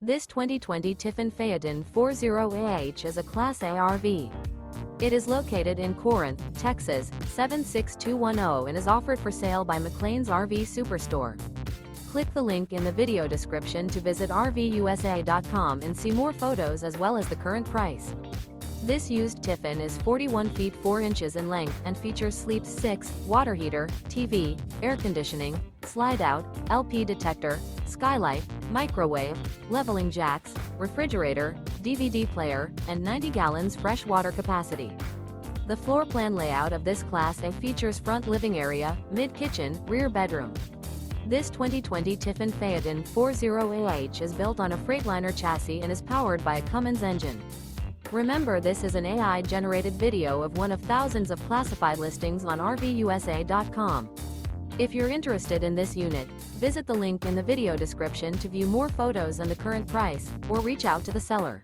This 2020 Tiffin Phaeton 40AH is a Class A RV. It is located in Corinth, Texas, 76210 and is offered for sale by McClain's RV Superstore. Click the link in the video description to visit RVUSA.com and see more photos as well as the current price. This used Tiffin is 41 feet 4 inches in length and features sleep 6, water heater, TV, air conditioning, slide-out, LP detector, skylight, microwave, leveling jacks, refrigerator, DVD player, and 90 gallons fresh water capacity. The floor plan layout of this Class A features front living area, mid-kitchen, rear bedroom. This 2020 Tiffin Phaeton 40AH is built on a Freightliner chassis and is powered by a Cummins engine. Remember, this is an AI-generated video of one of thousands of classified listings on RVUSA.com. If you're interested in this unit, visit the link in the video description to view more photos and the current price, or reach out to the seller.